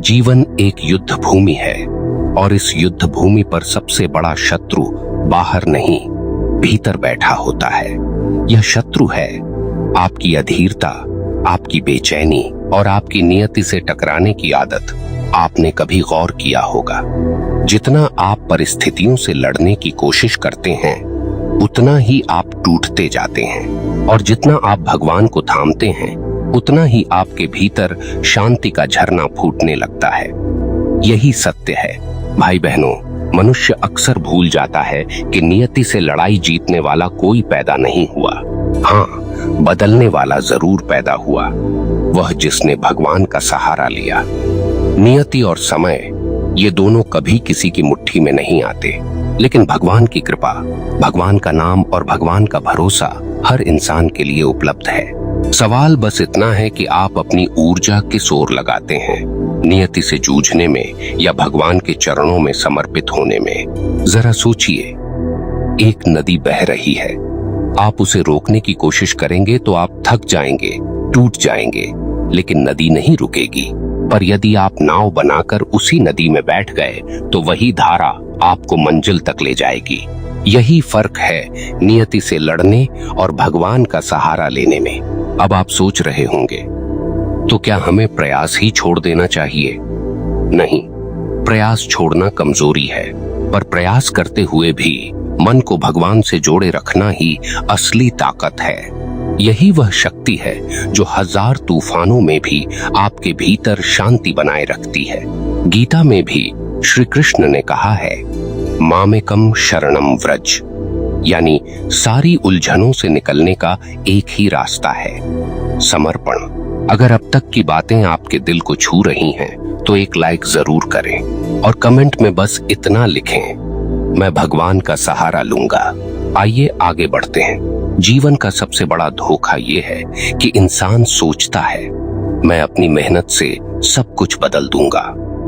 जीवन एक युद्ध भूमि है और इस युद्ध भूमि पर सबसे बड़ा शत्रु बाहर नहीं, भीतर बैठा होता है। यह शत्रु है आपकी अधीरता, आपकी बेचैनी और आपकी नियति से टकराने की आदत। आपने कभी गौर किया होगा, जितना आप परिस्थितियों से लड़ने की कोशिश करते हैं उतना ही आप टूटते जाते हैं, और जितना आप भगवान को थामते हैं उतना ही आपके भीतर शांति का झरना फूटने लगता है। यही सत्य है भाई बहनों। मनुष्य अक्सर भूल जाता है कि नियति से लड़ाई जीतने वाला कोई पैदा नहीं हुआ। हाँ, बदलने वाला जरूर पैदा हुआ, वह जिसने भगवान का सहारा लिया। नियति और समय ये दोनों कभी किसी की मुट्ठी में नहीं आते, लेकिन भगवान की कृपा, भगवान का नाम और भगवान का भरोसा हर इंसान के लिए उपलब्ध है। सवाल बस इतना है कि आप अपनी ऊर्जा किस ओर लगाते हैं, नियति से जूझने में या भगवान के चरणों में समर्पित होने में। जरा सोचिए, एक नदी बह रही है, आप उसे रोकने की कोशिश करेंगे तो आप थक जाएंगे, टूट जाएंगे, लेकिन नदी नहीं रुकेगी। पर यदि आप नाव बनाकर उसी नदी में बैठ गए तो वही धारा आपको मंजिल तक ले जाएगी। यही फर्क है नियति से लड़ने और भगवान का सहारा लेने में। अब आप सोच रहे होंगे, तो क्या हमें प्रयास ही छोड़ देना चाहिए? नहीं, प्रयास छोड़ना कमजोरी है, पर प्रयास करते हुए भी मन को भगवान से जोड़े रखना ही असली ताकत है। यही वह शक्ति है जो हजार तूफानों में भी आपके भीतर शांति बनाए रखती है। गीता में भी श्री कृष्ण ने कहा है, मामेकम शरणम व्रज, यानी सारी उलझनों से निकलने का एक ही रास्ता है, समर्पण। अगर अब तक की बातें आपके दिल को छू रही हैं, तो एक लाइक जरूर करें और कमेंट में बस इतना लिखें, मैं भगवान का सहारा लूंगा। आइए आगे बढ़ते हैं। जीवन का सबसे बड़ा धोखा ये है कि इंसान सोचता है, मैं अपनी मेहनत से सब कुछ बदल दूंगा।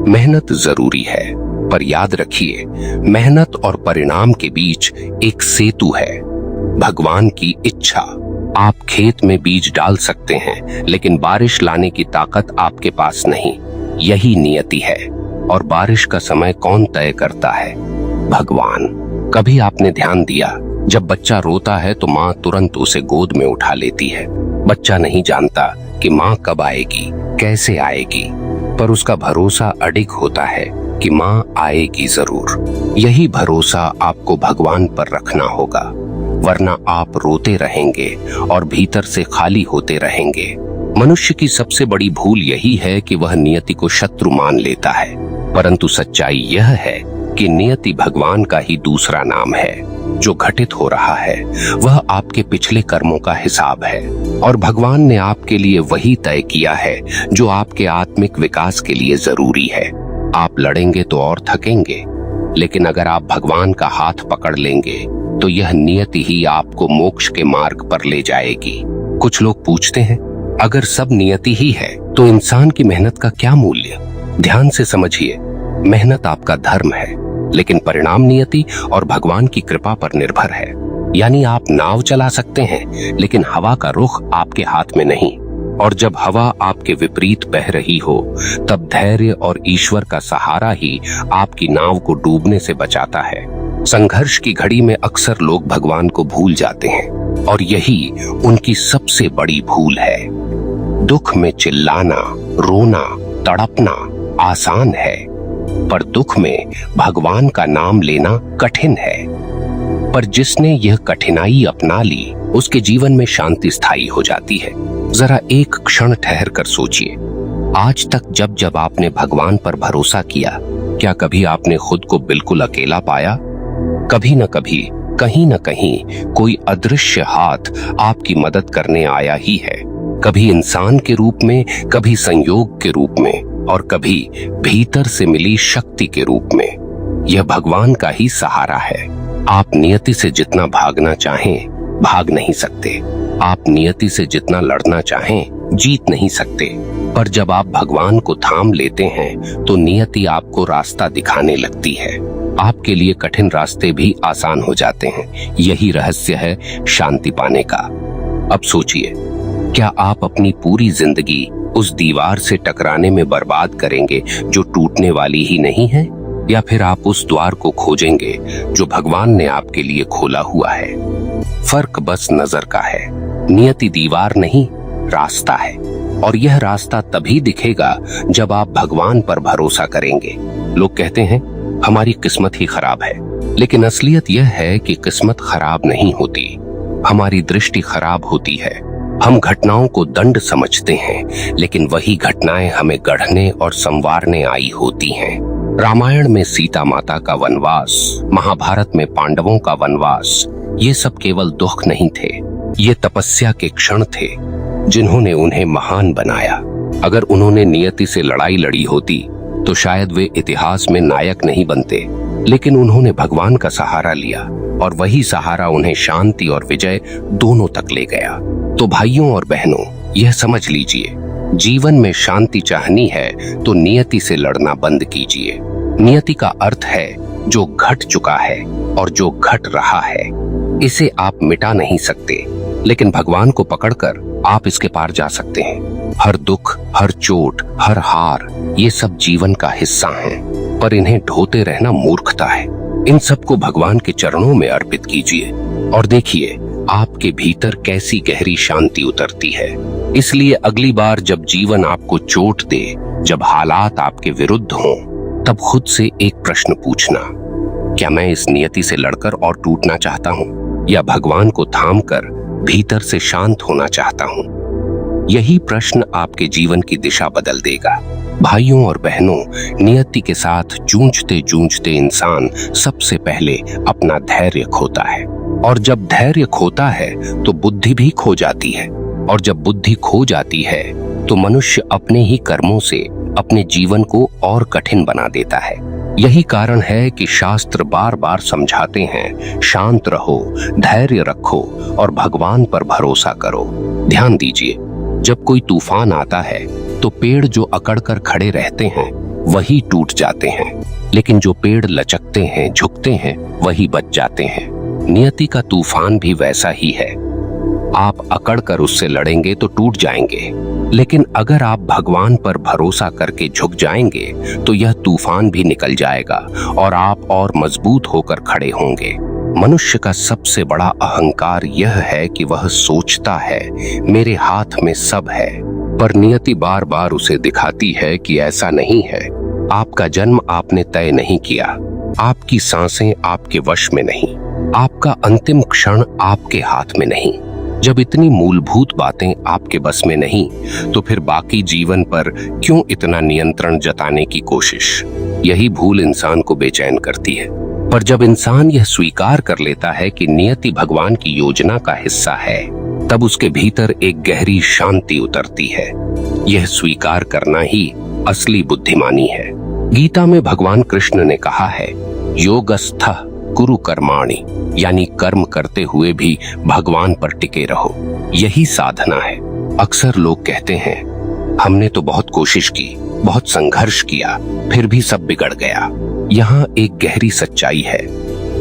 मेहनत जरूरी है, पर याद रखिए, मेहनत और परिणाम के बीच एक सेतु है, भगवान की इच्छा। आप खेत में बीज डाल सकते हैं, लेकिन बारिश लाने की ताकत आपके पास नहीं। यही नियति है। और बारिश का समय कौन तय करता है? भगवान। कभी आपने ध्यान दिया, जब बच्चा रोता है तो माँ तुरंत उसे गोद में उठा लेती है। बच्चा नहीं जानता कि माँ कब आएगी, कैसे आएगी, पर उसका भरोसा अडिग होता है कि माँ आएगी जरूर। यही भरोसा आपको भगवान पर रखना होगा, वरना आप रोते रहेंगे और भीतर से खाली होते रहेंगे। मनुष्य की सबसे बड़ी भूल यही है कि वह नियति को शत्रु मान लेता है, परंतु सच्चाई यह है कि नियति भगवान का ही दूसरा नाम है। जो घटित हो रहा है वह आपके पिछले कर्मों का हिसाब है, और भगवान ने आपके लिए वही तय किया है जो आपके आत्मिक विकास के लिए जरूरी है। आप लड़ेंगे तो और थकेंगे, लेकिन अगर आप भगवान का हाथ पकड़ लेंगे तो यह नियति ही आपको मोक्ष के मार्ग पर ले जाएगी। कुछ लोग पूछते हैं, अगर सब नियति ही है तो इंसान की मेहनत का क्या मूल्य? ध्यान से समझिए, मेहनत आपका धर्म है, लेकिन परिणाम नियति और भगवान की कृपा पर निर्भर है। यानी आप नाव चला सकते हैं, लेकिन हवा का रुख आपके हाथ में नहीं। और जब हवा आपके विपरीत बह रही हो, तब धैर्य और ईश्वर का सहारा ही आपकी नाव को डूबने से बचाता है। संघर्ष की घड़ी में अक्सर लोग भगवान को भूल जाते हैं, और यही उनकी सबसे बड़ी भूल है। दुख में चिल्लाना, रोना, तड़पना आसान है, पर दुख में भगवान का नाम लेना कठिन है। पर जिसने यह कठिनाई अपना ली, उसके जीवन में शांति स्थायी हो जाती है। जरा एक क्षण ठहर कर सोचिए, आज तक जब जब आपने भगवान पर भरोसा किया, क्या कभी आपने खुद को बिल्कुल अकेला पाया? कभी न कभी, कहीं न कहीं कोई अदृश्य हाथ आपकी मदद करने आया ही है। कभी इंसान के रूप में, कभी संयोग के रूप में, और कभी भीतर से मिली शक्ति के रूप में। यह भगवान का ही सहारा है। आप नियति से जितना भागना चाहें, भाग नहीं सकते। आप नियति से जितना लड़ना चाहें, जीत नहीं सकते। पर जब आप भगवान को थाम लेते हैं तो नियति आपको रास्ता दिखाने लगती है। आपके लिए कठिन रास्ते भी आसान हो जाते हैं। यही रहस्य है शांति पाने का। अब सोचिए, क्या आप अपनी पूरी जिंदगी उस दीवार से टकराने में बर्बाद करेंगे जो टूटने वाली ही नहीं है, या फिर आप उस द्वार को खोजेंगे जो भगवान ने आपके लिए खोला हुआ है? फर्क बस नजर का है। नियति दीवार नहीं, रास्ता है, और यह रास्ता तभी दिखेगा जब आप भगवान पर भरोसा करेंगे। लोग कहते हैं हमारी किस्मत ही खराब है, लेकिन असलियत यह है कि किस्मत खराब नहीं होती, हमारी दृष्टि खराब होती है। हम घटनाओं को दंड समझते हैं, लेकिन वही घटनाएं हमें गढ़ने और संवारने आई होती हैं। रामायण में सीता माता का वनवास, महाभारत में पांडवों का वनवास, ये सब केवल दुख नहीं थे, ये तपस्या के क्षण थे जिन्होंने उन्हें महान बनाया। अगर उन्होंने नियति से लड़ाई लड़ी होती तो शायद वे इतिहास में नायक नहीं बनते, लेकिन उन्होंने भगवान का सहारा लिया, और वही सहारा उन्हें शांति और विजय दोनों तक ले गया। तो भाइयों और बहनों, यह समझ लीजिए, जीवन में शांति चाहनी है तो नियति से लड़ना बंद कीजिए। नियति का अर्थ है जो घट चुका है और जो घट रहा है, इसे आप मिटा नहीं सकते, लेकिन भगवान को पकड़कर आप इसके पार जा सकते हैं। हर दुख, हर चोट, हर हार, ये सब जीवन का हिस्सा हैं, पर इन्हें ढोते रहना मूर्खता है। इन सबको भगवान के चरणों में अर्पित कीजिए और देखिए आपके भीतर कैसी गहरी शांति उतरती है। इसलिए अगली बार जब जीवन आपको चोट दे, जब हालात आपके विरुद्ध हों, तब खुद से एक प्रश्न पूछना, क्या मैं इस नियति से लड़कर और टूटना चाहता हूँ, या भगवान को थामकर भीतर से शांत होना चाहता हूँ? यही प्रश्न आपके जीवन की दिशा बदल देगा। भाइयों और बहनों, नियति के साथ जूझते जूझते इंसान सबसे पहले अपना धैर्य खोता है, और जब धैर्य खोता है तो बुद्धि भी खो जाती है, और जब बुद्धि खो जाती है तो मनुष्य अपने ही कर्मों से अपने जीवन को और कठिन बना देता है। यही कारण है कि शास्त्र बार बार समझाते हैं, शांत रहो, धैर्य रखो और भगवान पर भरोसा करो। ध्यान दीजिए, जब कोई तूफान आता है तो पेड़ जो अकड़कर खड़े रहते हैं वही टूट जाते हैं, लेकिन जो पेड़ लचकते हैं, झुकते हैं, वही बच जाते हैं। नियति का तूफान भी वैसा ही है। आप अकड़कर उससे लड़ेंगे तो टूट जाएंगे, लेकिन अगर आप भगवान पर भरोसा करके झुक जाएंगे तो यह तूफान भी निकल जाएगा और आप और मजबूत होकर खड़े होंगे। मनुष्य का सबसे बड़ा अहंकार यह है कि वह सोचता है मेरे हाथ में सब है, पर नियति बार बार उसे दिखाती है कि ऐसा नहीं है। आपका जन्म आपने तय नहीं किया, आपकी सांसें आपके वश में नहीं, आपका अंतिम क्षण आपके हाथ में नहीं। जब इतनी मूलभूत बातें आपके बस में नहीं, तो फिर बाकी जीवन पर क्यों इतना नियंत्रण जताने की कोशिश? यही भूल इंसान को बेचैन करती है। पर जब इंसान यह स्वीकार कर लेता है कि नियति भगवान की योजना का हिस्सा है, तब उसके भीतर एक गहरी शांति उतरती है। यह स्वीकार करना ही असली बुद्धिमानी है। गीता में भगवान कृष्ण ने कहा है, योगस्थः कुरु कर्माणि, यानी कर्म करते हुए भी भगवान पर टिके रहो, यही साधना है। अक्सर लोग कहते हैं हमने तो बहुत कोशिश की, बहुत संघर्ष किया, फिर भी सब बिगड़ गया। यहाँ एक गहरी सच्चाई है,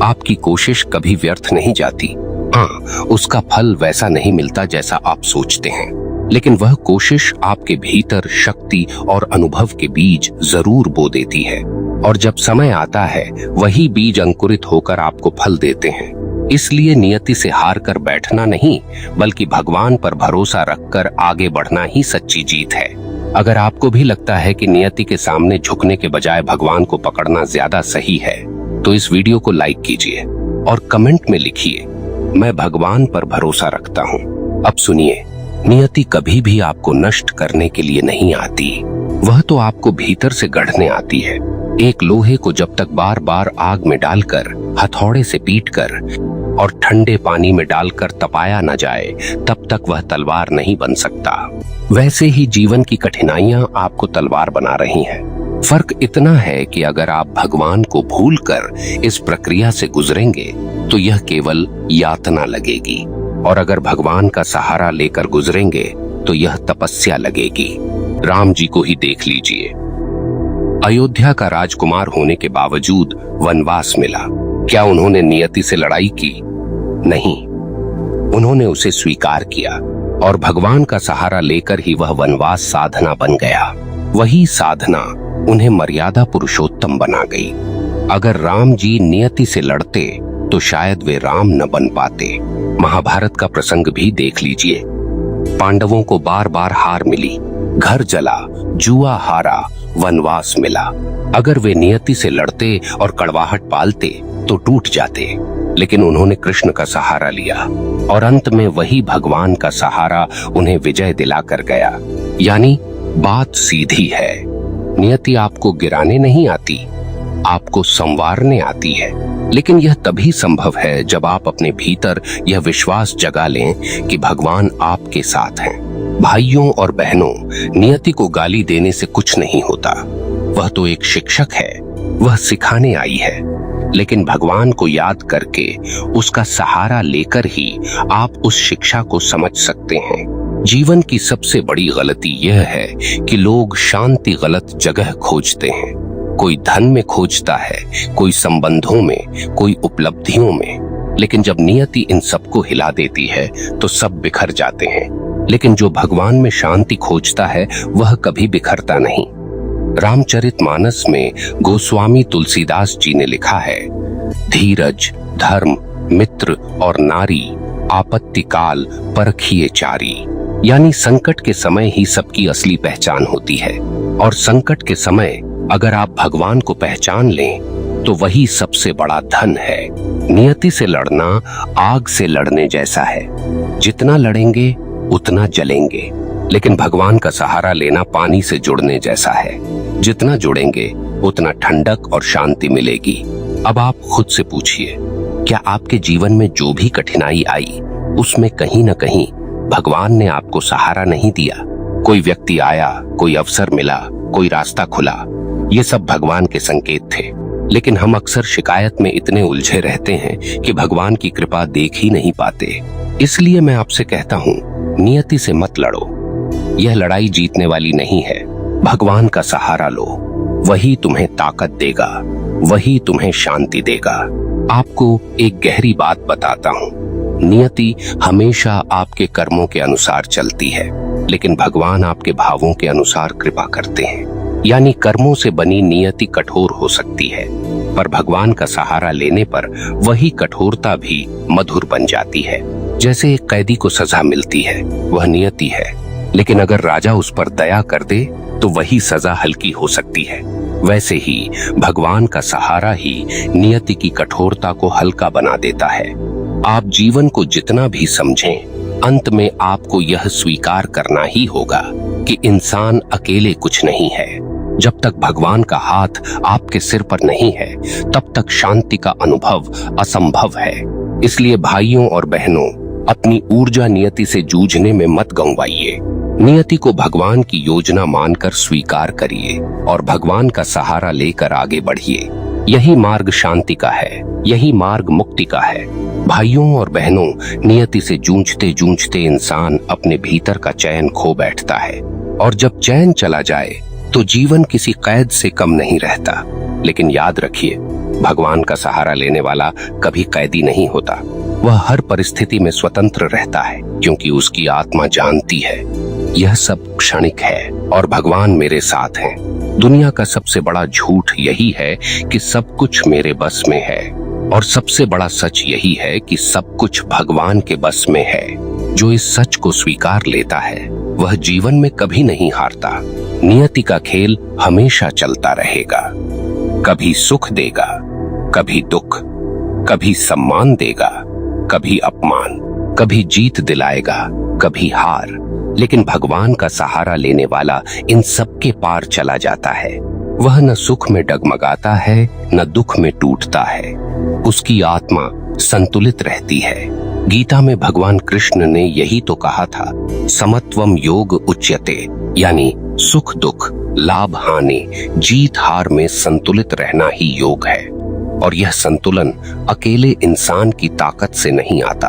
आपकी कोशिश कभी व्यर्थ नहीं जाती। हाँ, उसका फल वैसा नहीं मिलता जैसा आप सोचते हैं, लेकिन वह कोशिश आपके भीतर शक्ति और अनुभव के बीज जरूर बो देती है, और जब समय आता है वही बीज अंकुरित होकर आपको फल देते हैं। इसलिए नियति से हार कर बैठना नहीं, बल्कि भगवान पर भरोसा रखकर आगे बढ़ना ही सच्ची जीत है। अगर आपको भी लगता है कि नियति के सामने झुकने के बजाय भगवान को पकड़ना ज्यादा सही है, तो इस वीडियो को लाइक कीजिए और कमेंट में लिखिए, मैं भगवान पर भरोसा रखता हूँ। अब सुनिए, नियति कभी भी आपको नष्ट करने के लिए नहीं आती, वह तो आपको भीतर से गढ़ने आती है। एक लोहे को जब तक बार बार आग में डालकर, हथौड़े से पीटकर और ठंडे पानी में डालकर तपाया न जाए, तब तक वह तलवार नहीं बन सकता। वैसे ही जीवन की कठिनाइयां आपको तलवार बना रही हैं। फर्क इतना है कि अगर आप भगवान को भूलकर इस प्रक्रिया से गुजरेंगे तो यह केवल यातना लगेगी, और अगर भगवान का सहारा लेकर गुजरेंगे तो यह तपस्या लगेगी। राम जी को ही देख लीजिए, अयोध्या का राजकुमार होने के बावजूद वनवास मिला। क्या उन्होंने नियति से लड़ाई की? नहीं, उन्होंने उसे स्वीकार किया और भगवान का सहारा लेकर ही वह वनवास साधना बन गया। वही साधना उन्हें मर्यादा पुरुषोत्तम बना गई। अगर राम जी नियति से लड़ते तो शायद वे राम न बन पाते। महाभारत का प्रसंग भी देख लीजिए। पांडवों को बार बार हार मिली, घर जला, जुआ हारा, वनवास मिला। अगर वे नियति से लड़ते और कड़वाहट पालते तो टूट जाते, लेकिन उन्होंने कृष्ण का सहारा लिया और अंत में वही भगवान का सहारा उन्हें विजय दिलाकर गया। यानी बात सीधी है, नियति आपको गिराने नहीं आती, आपको संवारने आती है। लेकिन यह तभी संभव है जब आप अपने भीतर यह विश्वास जगा लें कि भगवान आपके साथ हैं। भाइयों और बहनों, नियति को गाली देने से कुछ नहीं होता। वह तो एक शिक्षक है, वह सिखाने आई है। लेकिन भगवान को याद करके उसका सहारा लेकर ही आप उस शिक्षा को समझ सकते हैं। जीवन की सबसे बड़ी गलती यह है कि लोग शांति गलत जगह खोजते हैं। कोई धन में खोजता है, कोई संबंधों में, कोई उपलब्धियों में। लेकिन जब नियति इन सबको हिला देती है तो सब बिखर जाते हैं। लेकिन जो भगवान में शांति खोजता है वह कभी बिखरता नहीं। रामचरितमानस में गोस्वामी तुलसीदास जी ने लिखा है, धीरज, धर्म, मित्र और नारी, आपत्ति काल परखिए चारी। यानी संकट के समय ही सबकी असली पहचान होती है। और संकट के समय अगर आप भगवान को पहचान लें तो वही सबसे बड़ा धन है। नियति से लड़ना आग से लड़ने जैसा है, जितना लड़ेंगे उतना जलेंगे। लेकिन भगवान का सहारा लेना पानी से जुड़ने जैसा है, जितना जुड़ेंगे उतना ठंडक और शांति मिलेगी। अब आप खुद से पूछिए, क्या आपके जीवन में जो भी कठिनाई आई उसमें कहीं न कहीं भगवान ने आपको सहारा नहीं दिया? कोई व्यक्ति आया, कोई अवसर मिला, कोई रास्ता खुला, ये सब भगवान के संकेत थे। लेकिन हम अक्सर शिकायत में इतने उलझे रहते हैं कि भगवान की कृपा देख ही नहीं पाते। इसलिए मैं आपसे कहता हूँ, नियति से मत लड़ो, यह लड़ाई जीतने वाली नहीं है। भगवान का सहारा लो, वही तुम्हें ताकत देगा, वही तुम्हें शांति देगा। आपको एक गहरी बात बताता हूँ, नियति हमेशा आपके कर्मों के अनुसार चलती है, लेकिन भगवान आपके भावों के अनुसार कृपा करते हैं। यानी कर्मों से बनी नियति कठोर हो सकती है, पर भगवान का सहारा लेने पर वही कठोरता भी मधुर बन जाती है। जैसे एक कैदी को सजा मिलती है, वह नियति है, लेकिन अगर राजा उस पर दया कर दे तो वही सजा हल्की हो सकती है। वैसे ही भगवान का सहारा ही नियति की कठोरता को हल्का बना देता है। आप जीवन को जितना भी समझें, अंत में आपको यह स्वीकार करना ही होगा कि इंसान अकेले कुछ नहीं है। जब तक भगवान का हाथ आपके सिर पर नहीं है, तब तक शांति का अनुभव असंभव है। इसलिए भाइयों और बहनों, अपनी ऊर्जा नियति से जूझने में मत गंवाइए। नियति को भगवान की योजना मानकर स्वीकार करिए और भगवान का सहारा लेकर आगे बढ़िए। यही मार्ग शांति का है, यही मार्ग मुक्ति का है। भाइयों और बहनों, नियति से जूझते जूझते इंसान अपने भीतर का चैन खो बैठता है, और जब चैन चला जाए तो जीवन किसी कैद से कम नहीं रहता। लेकिन याद रखिए, भगवान का सहारा लेने वाला कभी कैदी नहीं होता। वह हर परिस्थिति में स्वतंत्र रहता है, क्योंकि उसकी आत्मा जानती है यह सब क्षणिक है और भगवान मेरे साथ हैं। दुनिया का सबसे बड़ा झूठ यही है कि सब कुछ मेरे बस में है, और सबसे बड़ा सच यही है कि सब कुछ भगवान के बस में है। जो इस सच को स्वीकार लेता है वह जीवन में कभी नहीं हारता। नियति का खेल हमेशा चलता रहेगा, कभी सुख देगा, कभी दुख, कभी सम्मान देगा, कभी अपमान, कभी जीत दिलाएगा, कभी हार। लेकिन भगवान का सहारा लेने वाला इन सब के पार चला जाता है। वह न सुख में डगमगाता है, न दुख में टूटता है। उसकी आत्मा संतुलित रहती है। गीता में भगवान कृष्ण ने यही तो कहा था, समत्वम योग उच्यते, यानी सुख दुख, लाभ हानि, जीत हार में संतुलित रहना ही योग है। और यह संतुलन अकेले इंसान की ताकत से नहीं आता।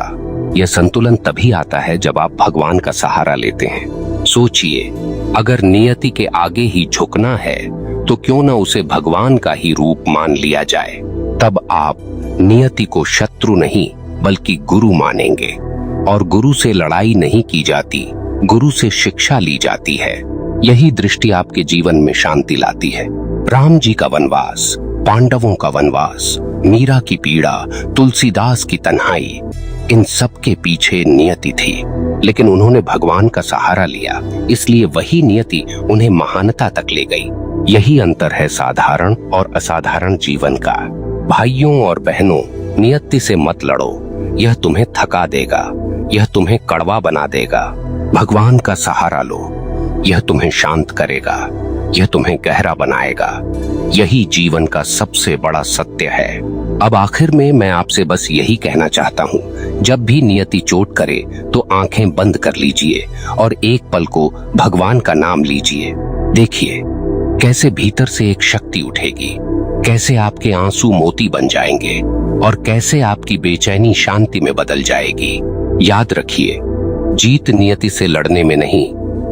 यह संतुलन तभी आता है जब आप भगवान का सहारा लेते हैं। सोचिए, अगर नियति के आगे ही झुकना है तो क्यों न उसे भगवान का ही रूप मान लिया जाए। तब आप नियति को शत्रु नहीं बल्कि गुरु मानेंगे। और गुरु से लड़ाई नहीं की जाती, गुरु से शिक्षा ली जाती है। यही दृष्टि आपके जीवन में शांति लाती है। राम जी का वनवास, पांडवों का वनवास, मीरा की पीड़ा, तुलसीदास की तन्हाई, इन सब के पीछे नियति थी, लेकिन उन्होंने भगवान का सहारा लिया, इसलिए वही नियति उन्हें महानता तक ले गई। यही अंतर है साधारण और असाधारण जीवन का। भाइयों और बहनों, नियति से मत लड़ो, यह तुम्हें थका देगा, यह तुम्हें कड़वा बना देगा। भगवान का सहारा लो, यह तुम्हें शांत करेगा, यह तुम्हें गहरा बनाएगा। यही जीवन का सबसे बड़ा सत्य है। अब आखिर में मैं आपसे बस यही कहना चाहता हूँ, जब भी नियति चोट करे तो आंखें बंद कर लीजिए और एक पल को भगवान का नाम लीजिए। देखिए कैसे भीतर से एक शक्ति उठेगी, कैसे आपके आंसू मोती बन जाएंगे और कैसे आपकी बेचैनी शांति में बदल जाएगी। याद रखिए, जीत नियति से लड़ने में नहीं,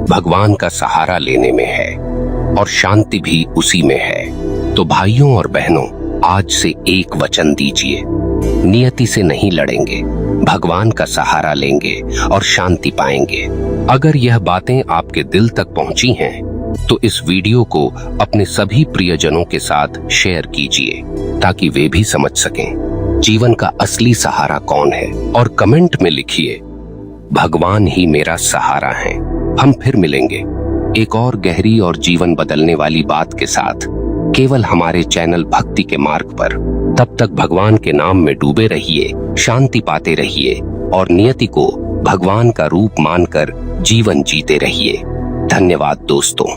भगवान का सहारा लेने में है, और शांति भी उसी में है। तो भाइयों और बहनों, आज से एक वचन दीजिए, नियति से नहीं लड़ेंगे, भगवान का सहारा लेंगे और शांति पाएंगे। अगर यह बातें आपके दिल तक पहुंची हैं, तो इस वीडियो को अपने सभी प्रियजनों के साथ शेयर कीजिए, ताकि वे भी समझ सकें जीवन का असली सहारा कौन है। और कमेंट में लिखिए, भगवान ही मेरा सहारा है। हम फिर मिलेंगे एक और गहरी और जीवन बदलने वाली बात के साथ, केवल हमारे चैनल भक्ति के मार्ग पर। तब तक भगवान के नाम में डूबे रहिए, शांति पाते रहिए और नियति को भगवान का रूप मानकर जीवन जीते रहिए। धन्यवाद दोस्तों।